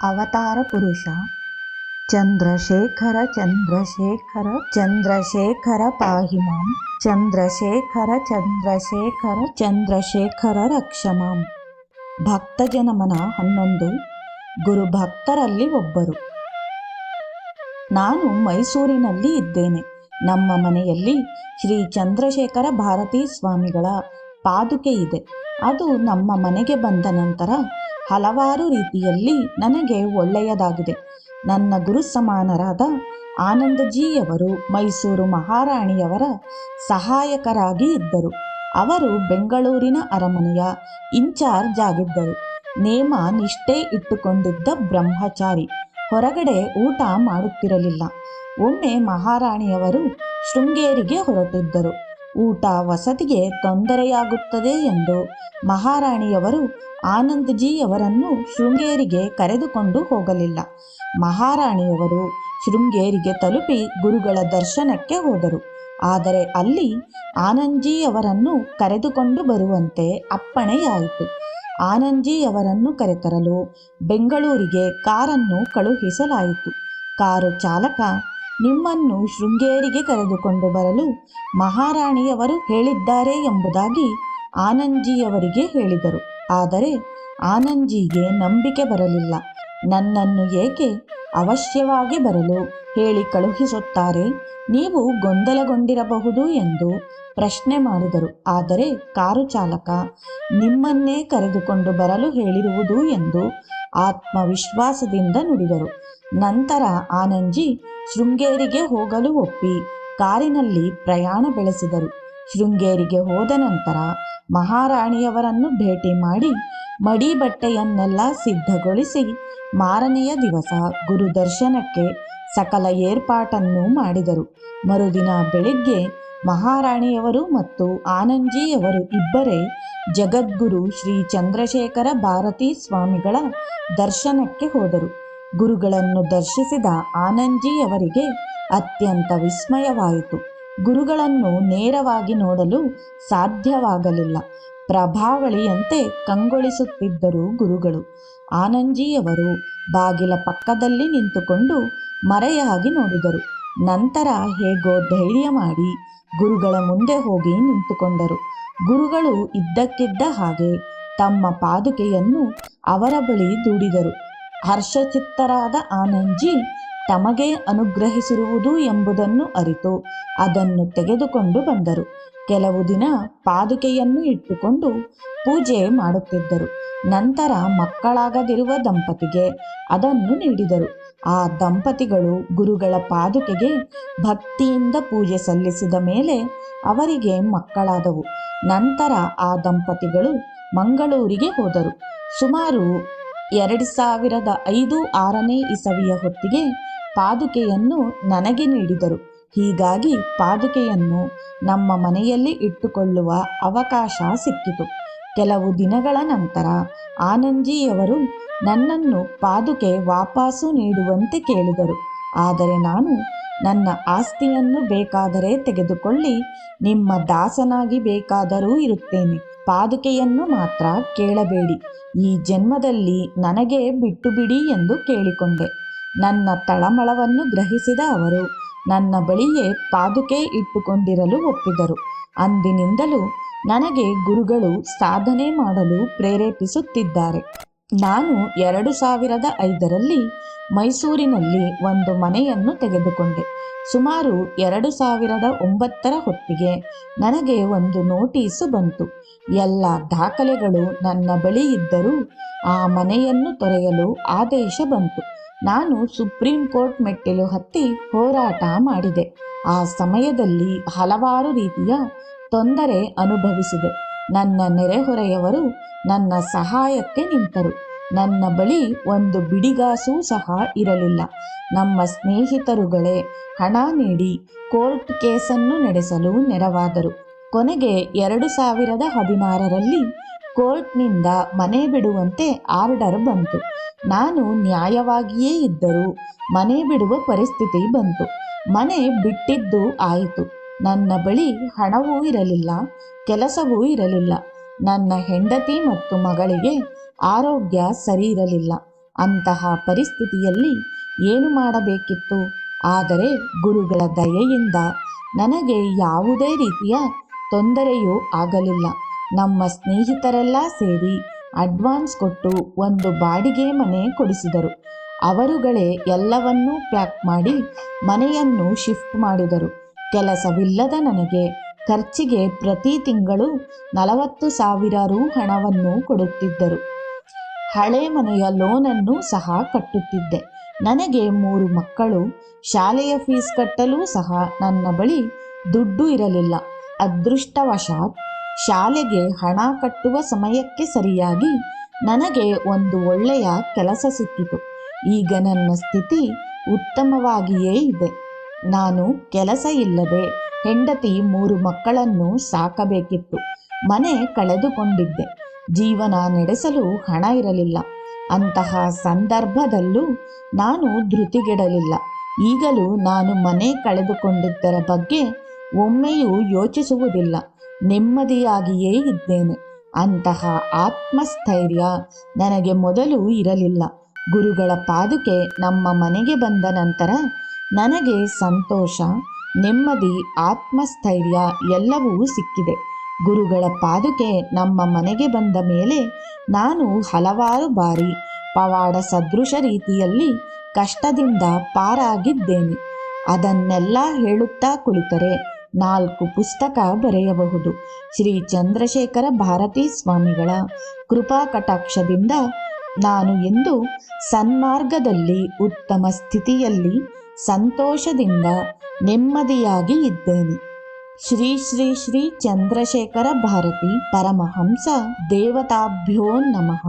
ಅವತಾರ ಪುರುಷ ಚಂದ್ರಶೇಖರ ಚಂದ್ರಶೇಖರ ಚಂದ್ರಶೇಖರ ಪಾಹಿ ಮಾಂ ಚಂದ್ರಶೇಖರ ಚಂದ್ರಶೇಖರ ಚಂದ್ರಶೇಖರ ರಕ್ಷ ಮಾಂ. ಭಕ್ತಜನಮನ 11 ಗುರುಭಕ್ತರಲ್ಲಿ ಒಬ್ಬರು. ನಾನು ಮೈಸೂರಿನಲ್ಲಿ ಇದ್ದೇನೆ. ನಮ್ಮ ಮನೆಯಲ್ಲಿ ಶ್ರೀ ಚಂದ್ರಶೇಖರ ಭಾರತೀ ಸ್ವಾಮಿಗಳ ಪಾದುಕೆ ಇದೆ. ಅದು ನಮ್ಮ ಮನೆಗೆ ಬಂದ ನಂತರ ಹಲವಾರು ರೀತಿಯಲ್ಲಿ ನನಗೆ ಒಳ್ಳೆಯದಾಗಿದೆ. ನನ್ನ ಗುರು ಸಮಾನರಾದ ಆನಂದಜಿಯವರು ಮೈಸೂರು ಮಹಾರಾಣಿಯವರ ಸಹಾಯಕರಾಗಿ ಇದ್ದರು. ಅವರು ಬೆಂಗಳೂರಿನ ಅರಮನೆಯ ಇನ್ಚಾರ್ಜ್ ಆಗಿದ್ದರು. ನೇಮ ನಿಷ್ಠೆ ಇಟ್ಟುಕೊಂಡಿದ್ದ ಬ್ರಹ್ಮಚಾರಿ. ಹೊರಗಡೆ ಊಟ ಮಾಡುತ್ತಿರಲಿಲ್ಲ. ಒಮ್ಮೆ ಮಹಾರಾಣಿಯವರು ಶೃಂಗೇರಿಗೆ ಹೊರಟಿದ್ದರು. ಊಟ ವಸತಿಗೆ ತೊಂದರೆಯಾಗುತ್ತದೆ ಎಂದು ಮಹಾರಾಣಿಯವರು ಆನಂದಜಿಯವರನ್ನು ಶೃಂಗೇರಿಗೆ ಕರೆದುಕೊಂಡು ಹೋಗಲಿಲ್ಲ. ಮಹಾರಾಣಿಯವರು ಶೃಂಗೇರಿಗೆ ತಲುಪಿ ಗುರುಗಳ ದರ್ಶನಕ್ಕೆ ಹೋದರು. ಆದರೆ ಅಲ್ಲಿ ಆನಂದಜಿಯವರನ್ನು ಕರೆದುಕೊಂಡು ಬರುವಂತೆ ಅಪ್ಪಣೆಯಾಯಿತು. ಆನಂದಜಿಯವರನ್ನು ಕರೆತರಲು ಬೆಂಗಳೂರಿಗೆ ಕಾರನ್ನು ಕಳುಹಿಸಲಾಯಿತು. ಕಾರು ಚಾಲಕ, ನಿಮ್ಮನ್ನು ಶೃಂಗೇರಿಗೆ ಕರೆದುಕೊಂಡು ಬರಲು ಮಹಾರಾಣಿಯವರು ಹೇಳಿದ್ದಾರೆ ಎಂಬುದಾಗಿ ಆನಂದಜಿಯವರಿಗೆ ಹೇಳಿದರು. ಆದರೆ ಆನಂದಜಿಗೆ ನಂಬಿಕೆ ಬರಲಿಲ್ಲ. ನನ್ನನ್ನು ಏಕೆ ಅವಶ್ಯವಾಗಿ ಬರಲು ಹೇಳಿ ಕಳುಹಿಸುತ್ತಾರೆ? ನೀವು ಗೊಂದಲಗೊಂಡಿರಬಹುದು ಎಂದು ಪ್ರಶ್ನೆ ಮಾಡಿದರು. ಆದರೆ ಕಾರು ಚಾಲಕ ನಿಮ್ಮನ್ನೇ ಕರೆದುಕೊಂಡು ಬರಲು ಹೇಳಿರುವುದು ಎಂದು ಆತ್ಮವಿಶ್ವಾಸದಿಂದ ನುಡಿದರು. ನಂತರ ಆನಂದಜಿ ಶೃಂಗೇರಿಗೆ ಹೋಗಲು ಒಪ್ಪಿ ಕಾರಿನಲ್ಲಿ ಪ್ರಯಾಣ ಬೆಳೆಸಿದರು. ಶೃಂಗೇರಿಗೆ ಹೋದ ನಂತರ ಮಹಾರಾಣಿಯವರನ್ನು ಭೇಟಿ ಮಾಡಿ ಮಡಿ ಬಟ್ಟೆಯನ್ನೆಲ್ಲ ಸಿದ್ಧಗೊಳಿಸಿ ಮಾರನೆಯ ದಿವಸ ಗುರು ದರ್ಶನಕ್ಕೆ ಸಕಲ ಏರ್ಪಾಟನ್ನು ಮಾಡಿದರು. ಮರುದಿನ ಬೆಳಿಗ್ಗೆ ಮಹಾರಾಣಿಯವರು ಮತ್ತು ಆನಂದಜಿಯವರು ಇಬ್ಬರೇ ಜಗದ್ಗುರು ಶ್ರೀ ಚಂದ್ರಶೇಖರ ಭಾರತೀ ಸ್ವಾಮಿಗಳ ದರ್ಶನಕ್ಕೆ ಹೋದರು. ಗುರುಗಳನ್ನು ದರ್ಶಿಸಿದ ಆನಂದಜಿಯವರಿಗೆ ಅತ್ಯಂತ ವಿಸ್ಮಯವಾಯಿತು. ಗುರುಗಳನ್ನು ನೇರವಾಗಿ ನೋಡಲು ಸಾಧ್ಯವಾಗಲಿಲ್ಲ. ಪ್ರಭಾವಳಿಯಂತೆ ಕಂಗೊಳಿಸುತ್ತಿದ್ದರು ಗುರುಗಳು. ಆನಂದಜಿಯವರು ಬಾಗಿಲ ಪಕ್ಕದಲ್ಲಿ ನಿಂತುಕೊಂಡು ಮರೆಯಾಗಿ ನೋಡಿದರು. ನಂತರ ಹೇಗೋ ಧೈರ್ಯ ಮಾಡಿ ಗುರುಗಳ ಮುಂದೆ ಹೋಗಿ ನಿಂತುಕೊಂಡರು. ಗುರುಗಳು ಇದ್ದಕ್ಕಿದ್ದ ಹಾಗೆ ತಮ್ಮ ಪಾದುಕೆಯನ್ನು ಅವರ ಬಳಿ ದೂಡಿದರು. ಹರ್ಷಚಿತ್ತರಾದ ಆನಂದಜಿ ತಮಗೆ ಅನುಗ್ರಹಿಸಿರುವುದು ಎಂಬುದನ್ನು ಅರಿತು ಅದನ್ನು ತೆಗೆದುಕೊಂಡು ಬಂದರು. ಕೆಲವು ದಿನ ಪಾದುಕೆಯನ್ನು ಇಟ್ಟುಕೊಂಡು ಪೂಜೆ ಮಾಡುತ್ತಿದ್ದರು. ನಂತರ ಮಕ್ಕಳಾಗದಿರುವ ದಂಪತಿಗೆ ಅದನ್ನು ನೀಡಿದರು. ಆ ದಂಪತಿಗಳು ಗುರುಗಳ ಪಾದುಕೆಗೆ ಭಕ್ತಿಯಿಂದ ಪೂಜೆ ಸಲ್ಲಿಸಿದ ಮೇಲೆ ಅವರಿಗೆ ಮಕ್ಕಳಾದವು. ನಂತರ ಆ ದಂಪತಿಗಳು ಮಂಗಳೂರಿಗೆ ಹೋದರು. ಸುಮಾರು 2005-6ನೇ ಇಸವಿಯ ಹೊತ್ತಿಗೆ ಪಾದುಕೆಯನ್ನು ನನಗೆ ನೀಡಿದರು. ಹೀಗಾಗಿ ಪಾದುಕೆಯನ್ನು ನಮ್ಮ ಮನೆಯಲ್ಲಿ ಇಟ್ಟುಕೊಳ್ಳುವ ಅವಕಾಶ ಸಿಕ್ಕಿತು. ಕೆಲವು ದಿನಗಳ ನಂತರ ಆನಂದಜಿಯವರು ನನ್ನನ್ನು ಪಾದುಕೆ ವಾಪಸ್ಸು ನೀಡುವಂತೆ ಕೇಳಿದರು. ಆದರೆ ನಾನು ನನ್ನ ಆಸ್ತಿಯನ್ನು ಬೇಕಾದರೆ ತೆಗೆದುಕೊಳ್ಳಿ, ನಿಮ್ಮ ದಾಸನಾಗಿ ಬೇಕಾದರೂ ಇರುತ್ತೇನೆ, ಪಾದುಕೆಯನ್ನು ಮಾತ್ರ ಕೇಳಬೇಡಿ, ಈ ಜನ್ಮದಲ್ಲಿ ನನಗೆ ಬಿಟ್ಟು ಬಿಡಿ ಎಂದು ಕೇಳಿಕೊಂಡೆ. ನನ್ನ ತಳಮಳವನ್ನು ಗ್ರಹಿಸಿದ ಅವರು ನನ್ನ ಬಳಿಯೇ ಪಾದುಕೆ ಇಟ್ಟುಕೊಂಡಿರಲು ಒಪ್ಪಿದರು. ಅಂದಿನಿಂದಲೂ ನನಗೆ ಗುರುಗಳು ಸಾಧನೆ ಮಾಡಲು ಪ್ರೇರೇಪಿಸುತ್ತಿದ್ದಾರೆ. ನಾನು 2005ರಲ್ಲಿ ಮೈಸೂರಿನಲ್ಲಿ ಒಂದು ಮನೆಯನ್ನು ತೆಗೆದುಕೊಂಡೆ. ಸುಮಾರು 2009ರ ಹೊತ್ತಿಗೆ ನನಗೆ ಒಂದು ನೋಟಿಸು ಬಂತು. ಎಲ್ಲ ದಾಖಲೆಗಳು ನನ್ನ ಬಳಿ ಇದ್ದರೂ ಆ ಮನೆಯನ್ನು ತೊರೆಯಲು ಆದೇಶ ಬಂತು. ನಾನು ಸುಪ್ರೀಂ ಕೋರ್ಟ್ ಮೆಟ್ಟಿಲು ಹತ್ತಿ ಹೋರಾಟ ಮಾಡಿದೆ. ಆ ಸಮಯದಲ್ಲಿ ಹಲವಾರು ರೀತಿಯ ತೊಂದರೆ ಅನುಭವಿಸಿದೆ. ನನ್ನ ನೆರೆಹೊರೆಯವರು ನನ್ನ ಸಹಾಯಕ್ಕೆ ನಿಂತರು. ನನ್ನ ಬಳಿ ಒಂದು ಬಿಡಿಗಾಸೂ ಸಹ ಇರಲಿಲ್ಲ. ನಮ್ಮ ಸ್ನೇಹಿತರುಗಳೇ ಹಣ ನೀಡಿ ಕೋರ್ಟ್ ಕೇಸನ್ನು ನಡೆಸಲು ನೆರವಾದರು. ಕೊನೆಗೆ 2016ರಲ್ಲಿ ಕೋರ್ಟ್ನಿಂದ ಮನೆ ಬಿಡುವಂತೆ ಆರ್ಡರ್ ಬಂತು. ನಾನು ನ್ಯಾಯವಾಗಿಯೇ ಇದ್ದರೂ ಮನೆ ಬಿಡುವ ಪರಿಸ್ಥಿತಿ ಬಂತು. ಮನೆ ಬಿಟ್ಟಿದ್ದು ಆಯಿತು. ನನ್ನ ಬಳಿ ಹಣವೂ ಇರಲಿಲ್ಲ, ಕೆಲಸವೂ ಇರಲಿಲ್ಲ. ನನ್ನ ಹೆಂಡತಿ ಮತ್ತು ಮಗಳಿಗೆ ಆರೋಗ್ಯ ಸರಿ ಇರಲಿಲ್ಲ. ಅಂತಹ ಪರಿಸ್ಥಿತಿಯಲ್ಲಿ ಏನು ಮಾಡಬೇಕಿತ್ತು? ಆದರೆ ಗುರುಗಳ ದಯೆಯಿಂದ ನನಗೆ ಯಾವುದೇ ರೀತಿಯ ತೊಂದರೆಯೂ ಆಗಲಿಲ್ಲ. ನಮ್ಮ ಸ್ನೇಹಿತರೆಲ್ಲ ಸೇರಿ ಅಡ್ವಾನ್ಸ್ ಕೊಟ್ಟು ಒಂದು ಬಾಡಿಗೆ ಮನೆ ಕೊಡಿಸಿದರು. ಅವರುಗಳೇ ಎಲ್ಲವನ್ನೂ ಪ್ಯಾಕ್ ಮಾಡಿ ಮನೆಯನ್ನು ಶಿಫ್ಟ್ ಮಾಡಿದರು. ಕೆಲಸವಿಲ್ಲದ ನನಗೆ ಖರ್ಚಿಗೆ ಪ್ರತಿ ತಿಂಗಳು 40,000 ರು ಹಣವನ್ನು ಕೊಡುತ್ತಿದ್ದರು. ಹಳೆ ಮನೆಯ ಲೋನನ್ನು ಸಹ ಕಟ್ಟುತ್ತಿದ್ದೆ. ನನಗೆ 3 ಮಕ್ಕಳು. ಶಾಲೆಯ ಫೀಸ್ ಕಟ್ಟಲು ಸಹ ನನ್ನ ಬಳಿ ದುಡ್ಡು ಇರಲಿಲ್ಲ. ಅದೃಷ್ಟವಶಾತ್ ಶಾಲೆಗೆ ಹಣ ಕಟ್ಟುವ ಸಮಯಕ್ಕೆ ಸರಿಯಾಗಿ ನನಗೆ ಒಂದು ಒಳ್ಳೆಯ ಕೆಲಸ ಸಿಕ್ಕಿತು. ಈಗ ನನ್ನ ಸ್ಥಿತಿ ಉತ್ತಮವಾಗಿಯೇ ಇದೆ. ನಾನು ಕೆಲಸ ಇಲ್ಲದೆ ಹೆಂಡತಿ 3 ಮಕ್ಕಳನ್ನು ಸಾಕಬೇಕಿತ್ತು. ಮನೆ ಕಳೆದುಕೊಂಡಿದ್ದೆ. ಜೀವನ ನಡೆಸಲು ಹಣ ಇರಲಿಲ್ಲ. ಅಂತಹ ಸಂದರ್ಭದಲ್ಲೂ ನಾನು ಧೃತಿಗೆಡಲಿಲ್ಲ. ಈಗಲೂ ನಾನು ಮನೆ ಕಳೆದುಕೊಂಡಿದ್ದರ ಬಗ್ಗೆ ಒಮ್ಮೆಯೂ ಯೋಚಿಸುವುದಿಲ್ಲ. ನೆಮ್ಮದಿಯಾಗಿಯೇ ಇದ್ದೇನೆ. ಅಂತಹ ಆತ್ಮಸ್ಥೈರ್ಯ ನನಗೆ ಮೊದಲು ಇರಲಿಲ್ಲ. ಗುರುಗಳ ಪಾದುಕೆ ನಮ್ಮ ಮನೆಗೆ ಬಂದ ನಂತರ ನನಗೆ ಸಂತೋಷ, ನೆಮ್ಮದಿ, ಆತ್ಮಸ್ಥೈರ್ಯ ಎಲ್ಲವೂ ಸಿಕ್ಕಿದೆ. ಗುರುಗಳ ಪಾದುಕೆ ನಮ್ಮ ಮನೆಗೆ ಬಂದ ಮೇಲೆ ನಾನು ಹಲವಾರು ಬಾರಿ ಪವಾಡ ಸದೃಶ ರೀತಿಯಲ್ಲಿ ಕಷ್ಟದಿಂದ ಪಾರಾಗಿದ್ದೇನೆ. ಅದನ್ನೆಲ್ಲ ಹೇಳುತ್ತಾ ಕುಳಿತರೆ 4 ಪುಸ್ತಕ ಬರೆಯಬಹುದು. ಶ್ರೀ ಚಂದ್ರಶೇಖರ ಭಾರತೀ ಸ್ವಾಮಿಗಳ ಕೃಪಾ ಕಟಾಕ್ಷದಿಂದ ನಾನು ಇಂದು ಸನ್ಮಾರ್ಗದಲ್ಲಿ ಉತ್ತಮ ಸ್ಥಿತಿಯಲ್ಲಿ ಸಂತೋಷದಿಂದ ನೆಮ್ಮದಿಯಾಗಿ ಇದ್ದೇನೆ. ಶ್ರೀ ಶ್ರೀ ಶ್ರೀ ಚಂದ್ರಶೇಖರ ಭಾರತಿ ಪರಮಹಂಸ ದೇವತಾಭ್ಯೋ ನಮಃ.